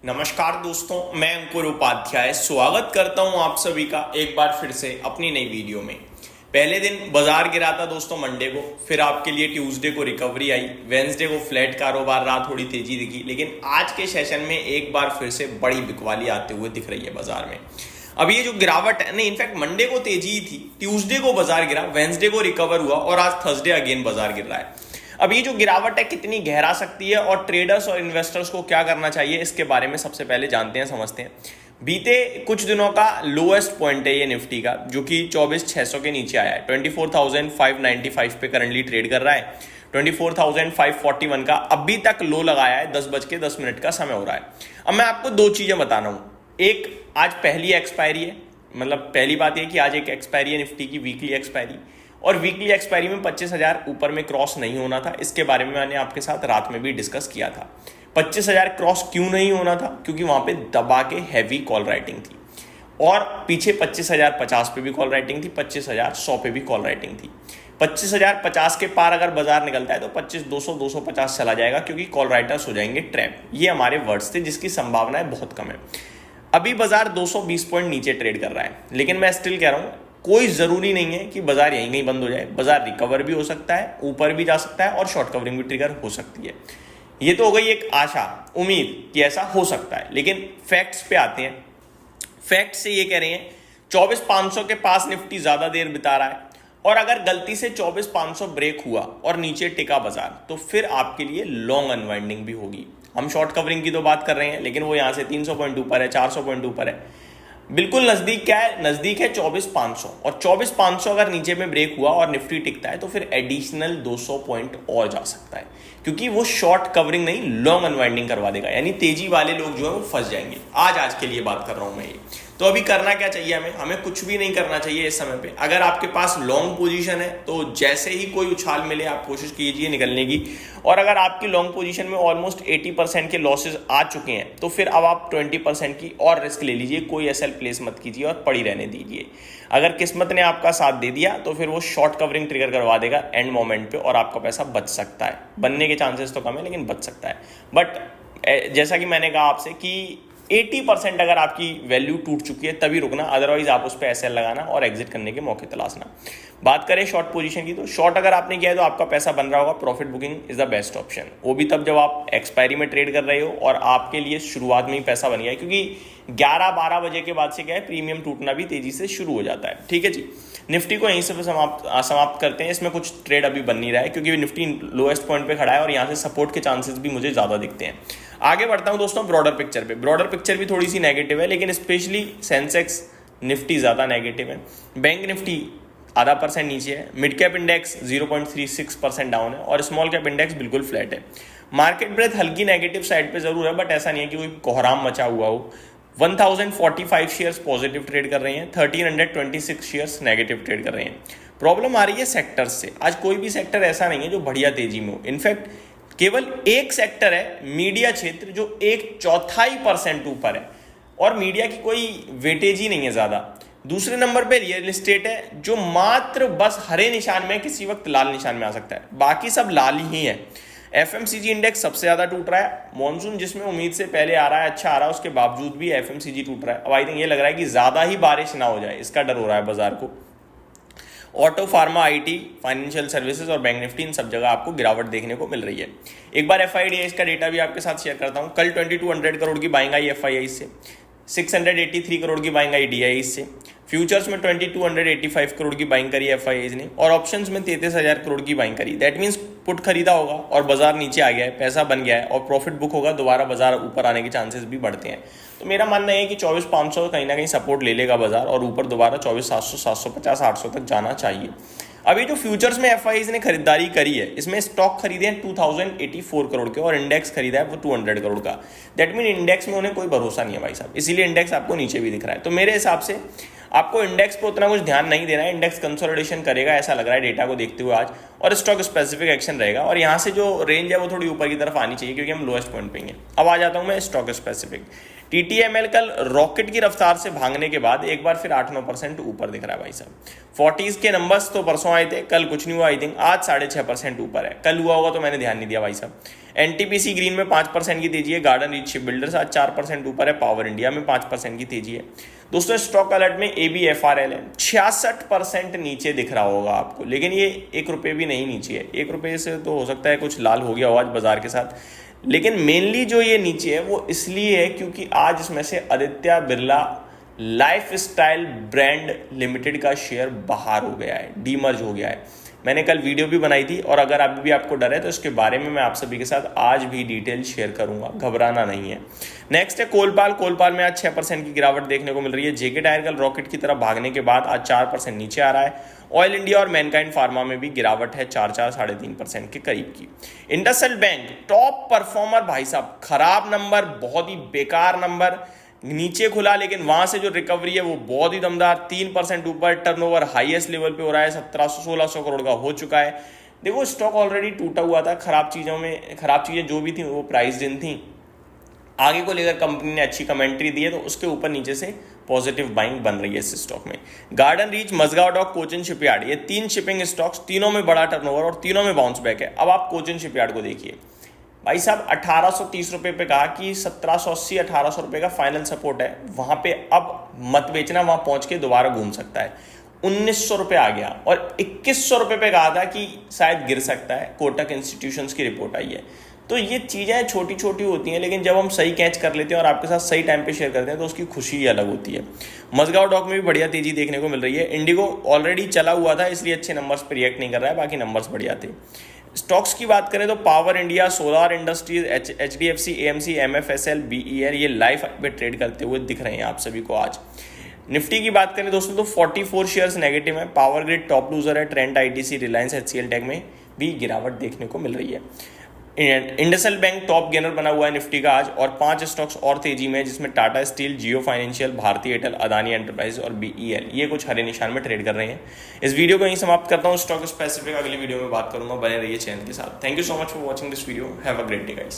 नमस्कार दोस्तों, मैं अंकुर उपाध्याय स्वागत करता हूं आप सभी का एक बार फिर से अपनी नई वीडियो में। पहले दिन बाजार गिरा था दोस्तों मंडे को, फिर आपके लिए ट्यूसडे को रिकवरी आई, वेंसडे को फ्लैट कारोबार रहा, थोड़ी तेजी दिखी, लेकिन आज के सेशन में एक बार फिर से बड़ी बिकवाली आते हुए दिख रही है बाजार में। अब ये जो गिरावट है, नहीं इनफैक्ट मंडे को तेजी ही थी, ट्यूसडे को बाजार गिरा, वेंसडे को रिकवर हुआ और आज थर्सडे अगेन बाजार गिर रहा है। अब ये जो गिरावट है कितनी गहरा सकती है और ट्रेडर्स और इन्वेस्टर्स को क्या करना चाहिए, इसके बारे में सबसे पहले जानते हैं, समझते हैं। बीते कुछ दिनों का लोएस्ट पॉइंट है ये निफ्टी का, जो कि 24,600 के नीचे आया है। 24,595 पे करंटली ट्रेड कर रहा है। 24,541 का अभी तक लो लगाया है। 10:10 का समय हो रहा है। अब मैं आपको दो चीजें बता रहा हूं। एक, आज पहली एक्सपायरी है, मतलब पहली बात यह कि आज एक एक्सपायरी है निफ्टी की, वीकली एक्सपायरी, और वीकली एक्सपायरी में 25,000 ऊपर में क्रॉस नहीं होना था। इसके बारे में मैंने आपके साथ रात में भी डिस्कस किया था। 25,000 क्रॉस क्यों नहीं होना था? क्योंकि वहां पे दबा के हैवी कॉल राइटिंग थी, और पीछे 25,050 पे भी कॉल राइटिंग थी, 25,100 पे भी कॉल राइटिंग थी। 25,050 के पार अगर बाजार निकलता है तो 25,200 250 चला जाएगा, क्योंकि कॉल राइटर्स हो जाएंगे ट्रैप। ये हमारे वर्ड्स थे, जिसकी संभावनाएं बहुत कम है। अभी बाजार 220 पॉइंट नीचे ट्रेड कर रहा है, लेकिन मैं स्टिल कह रहा हूं कोई जरूरी नहीं है कि बाजार यहीं कहीं बंद हो जाए। बाजार रिकवर भी हो सकता है, ऊपर भी जा सकता है, और शॉर्ट कवरिंग भी ट्रिगर हो सकती है। ये तो हो गई एक आशा, उम्मीद कि ऐसा हो सकता है, लेकिन फैक्ट्स पे आते हैं। फैक्ट्स से ये कह रहे हैं 24,500 के पास निफ्टी ज्यादा देर बिता रहा है, और अगर गलती से 24,500 ब्रेक हुआ और नीचे टिका बाजार, तो फिर आपके लिए लॉन्ग अनवाइंडिंग भी होगी। हम शॉर्ट कवरिंग की तो बात कर रहे हैं, लेकिन वो यहां से 300 पॉइंट ऊपर है, 400 पॉइंट ऊपर है, बिल्कुल नजदीक। क्या है? नजदीक है 24,500, और 24,500 अगर नीचे में ब्रेक हुआ और निफ्टी टिकता है तो फिर एडिशनल 200 पॉइंट और जा सकता है, क्योंकि वो शॉर्ट कवरिंग नहीं, लॉन्ग अनवाइंडिंग करवा देगा। यानी तेजी वाले लोग जो है वो फंस जाएंगे। आज के लिए बात कर रहा हूं मैं ये। तो अभी करना क्या चाहिए हमें कुछ भी नहीं करना चाहिए इस समय पे। अगर आपके पास लॉन्ग पोजीशन है तो जैसे ही कोई उछाल मिले आप कोशिश कीजिए निकलने की, और अगर आपकी लॉन्ग पोजीशन में ऑलमोस्ट 80% के लॉसेज आ चुके हैं तो फिर अब आप 20% की और रिस्क ले लीजिए। कोई एसएल प्लेस मत कीजिए और पड़ी रहने दीजिए। अगर किस्मत ने आपका साथ दे दिया तो फिर वो शॉर्ट कवरिंग ट्रिगर करवा देगा एंड मोमेंट पे, और आपका पैसा बच सकता है। बनने के चांसेस तो कम है, लेकिन बच सकता है। बट जैसा कि मैंने कहा आपसे कि 80% अगर आपकी वैल्यू टूट चुकी है तभी रुकना, अदरवाइज आप उस पर एसएल लगाना और एग्जिट करने के मौके तलाशना। बात करें शॉर्ट पोजीशन की, तो शॉर्ट अगर आपने किया है तो आपका पैसा बन रहा होगा। Profit booking is the best option. वो भी तब जब आप एक्सपायरी में ट्रेड कर रहे हो और आपके लिए शुरुआत में ही पैसा बन गया है, क्योंकि 11-12 बजे के बाद से क्या है, प्रीमियम टूटना भी तेजी से शुरू हो जाता है। ठीक है जी, निफ्टी को यहीं से समाप्त करते हैं। इसमें कुछ ट्रेड अभी बन नहीं रहा है, क्योंकि निफ्टी लोएस्ट पॉइंट पे खड़ा है और यहाँ से सपोर्ट के चांसेस भी मुझे ज़्यादा दिखते हैं। आगे बढ़ता हूं दोस्तों ब्रॉडर पिक्चर पे। ब्रॉडर पिक्चर भी थोड़ी सी नेगेटिव है, लेकिन स्पेशली सेंसेक्स निफ्टी ज़्यादा नेगेटिव है। बैंक निफ्टी 0.5% नीचे है। मिड कैप इंडेक्स 0.36% डाउन है, और स्मॉल कैप इंडेक्स बिल्कुल फ्लैट है। मार्केट ब्रेथ हल्की नेगेटिव साइड पे जरूर है, बट ऐसा नहीं है कि कोई कोहराम मचा हुआ हो। 1045 शेयर्स पॉजिटिव ट्रेड कर रहे हैं, 1326 शेयर्स नेगेटिव ट्रेड कर रहे हैं। प्रॉब्लम आ रही है सेक्टर्स से। आज कोई भी सेक्टर ऐसा नहीं है जो बढ़िया तेजी में हो। इनफैक्ट केवल एक सेक्टर है, मीडिया क्षेत्र, जो 1/4% ऊपर है, और मीडिया की कोई वेटेज ही नहीं है ज्यादा। दूसरे नंबर पे रियल एस्टेट है, जो मात्र बस हरे निशान में, किसी वक्त लाल निशान में आ सकता है, बाकी सब लाल ही है। एफएमसीजी इंडेक्स सबसे ज्यादा टूट रहा है। मॉनसून जिसमें उम्मीद से पहले आ रहा है, अच्छा आ रहा है, उसके बावजूद भी एफएमसीजी टूट रहा है। अब आई थिंक ये लग रहा है कि ज्यादा ही बारिश ना हो जाए, इसका डर हो रहा है बाजार को। Auto, pharma, IT, financial services और बैंक निफ्टी, इन सब जगह आपको गिरावट देखने को मिल रही है। एक बार एफआईडीआई का डेटा भी आपके साथ शेयर करता हूं। कल 2200 करोड़ की बाइंग आई एफआईआई से, 683 करोड़ की बाइंग आई डीआई से। फ्यूचर्स में 2285 करोड़ की बाइंग करी एफआईआई ने, और ऑप्शंस में 33,000 करोड़ की बाइंग करी। दैट मीन्स पुट खरीदा होगा और बाजार नीचे आ गया है, पैसा बन गया है, और प्रॉफिट बुक होगा, दोबारा बाजार ऊपर आने के चांसेस भी बढ़ते हैं। तो मेरा मानना है कि 24,500 कहीं ना कहीं सपोर्ट ले लेगा बाजार, और ऊपर दोबारा 24,700, 750, 800 तक जाना चाहिए। अभी जो फ्यूचर्स में एफआईआई ने खरीदारी करी है, इसमें स्टॉक खरीदे हैं 2084 करोड़ के, और इंडेक्स खरीदा है वो 200 करोड़ का। दैट मीन इंडेक्स में उन्हें कोई भरोसा नहीं है भाई साहब, इसीलिए इंडेक्स आपको नीचे भी दिख रहा है। तो मेरे हिसाब से आपको इंडेक्स पे उतना कुछ ध्यान नहीं देना है। इंडेक्स कंसोलिडेशन करेगा ऐसा लग रहा है डेटा को देखते हुए आज, और स्टॉक स्पेसिफिक एक्शन रहेगा, और यहाँ से जो रेंज है वो थोड़ी ऊपर की तरफ आनी चाहिए, क्योंकि हम लोएस्ट पॉइंट पे हैं। अब आ जाता हूँ मैं स्टॉक स्पेसिफिक। टीटीएमएल कल रॉकेट की रफ्तार से भागने के बाद एक बार फिर 8-9% ऊपर दिख रहा है भाई साहब। 40s के नंबर्स तो परसों आए थे, कल कुछ नहीं हुआ। आई थिंक आज 6.5% ऊपर है। कल हुआ होगा तो मैंने ध्यान नहीं दिया भाई साहब। एनटीपीसी ग्रीन में 5% की तेजी है, गार्डन रीच शिप बिल्डर्स आज 4% ऊपर है, पावर इंडिया में 5% की तेजी है। दोस्तों स्टॉक अलर्ट में ABFRL है 66% नीचे दिख रहा होगा आपको, लेकिन ये 1 रुपये भी नहीं नीचे है। 1 रुपये से तो हो सकता है कुछ लाल हो गया हो आज बाजार के साथ, लेकिन मेनली जो ये नीचे है वो इसलिए है क्योंकि आज इसमें से Aditya Birla lifestyle brand limited का शेयर बाहर हो गया है, डीमर्ज हो गया है। मैंने कल वीडियो भी बनाई थी और अगर अभी भी आपको डर है तो इसके बारे में मैं आप सभी के साथ आज भी डिटेल शेयर करूंगा, घबराना नहीं है। नेक्स्ट है कोलपाल में आज 6% की गिरावट देखने को मिल रही है। जेके टायर कल रॉकेट की तरफ भागने के बाद आज 4% नीचे आ रहा है। ऑयल इंडिया और मैनकाइंड फार्मा में भी गिरावट है 4-3% के करीब की। इंडसइंड बैंक टॉप परफॉर्मर भाई साहब, खराब नंबर, बहुत ही बेकार नंबर, नीचे खुला लेकिन वहां से जो रिकवरी है वो बहुत ही दमदार, 3% ऊपर, टर्नओवर हाईएस्ट लेवल पे हो रहा है, 1700-1600 करोड़ का हो चुका है। देखो स्टॉक ऑलरेडी टूटा हुआ था, खराब चीजें जो भी थी वो प्राइस इन थी। आगे को लेकर कंपनी ने अच्छी कमेंट्री दी है तो उसके ऊपर नीचे से पॉजिटिव बाइंग बन रही है इस स्टॉक में। Garden Reach, Mazagon Dock, Cochin Shipyard, ये 3 शिपिंग स्टॉक्स, तीनों में बड़ा टर्नओवर और तीनों में बाउंस बैक है। अब आप कोचिन शिपयार्ड को देखिए भाई साहब, 1830 रुपये पे कहा कि 1780-1800 रुपये का फाइनल सपोर्ट है, वहां पे अब मत बेचना, वहां पहुंच के दोबारा घूम सकता है। 1900 रुपये आ गया और 2100 रुपये पे कहा था कि शायद गिर सकता है, कोटक इंस्टीट्यूशंस की रिपोर्ट आई है। तो ये चीज़ें छोटी छोटी होती हैं, लेकिन जब हम सही कैच कर लेते हैं और आपके साथ सही टाइम पे शेयर करते हैं तो उसकी खुशी ही अलग होती है। मजगांव डॉक में भी बढ़िया तेजी देखने को मिल रही है। इंडिगो ऑलरेडी चला हुआ था इसलिए अच्छे नंबर्स पर रिएक्ट नहीं कर रहा है, बाकी नंबर्स बढ़िया थे। स्टॉक्स की बात करें तो power India, solar industries, HDFC, AMC, MFSL, BEL ये लाइफ पे ट्रेड करते हुए दिख रहे हैं आप सभी को आज। निफ्टी की बात करें दोस्तों तो 44 शेयर्स नेगेटिव है। पावर ग्रिड टॉप लूजर है, trend ITC, Reliance HCL Tech में भी गिरावट देखने को मिल रही है। इंडसइंड बैंक टॉप गेनर बना हुआ है निफ्टी का आज, और 5 स्टॉक्स और तेजी में जिसमें Tata steel, Jio financial, Bharti Airtel, Adani enterprise और BEL ये कुछ हरे निशान में ट्रेड कर रहे हैं। इस वीडियो को यहीं समाप्त करता हूँ। स्टॉक स्पेसिफिक अगली वीडियो में बात करूंगा, बने रहिए चैनल के साथ। Thank you so much for watching this video, have a great day guys.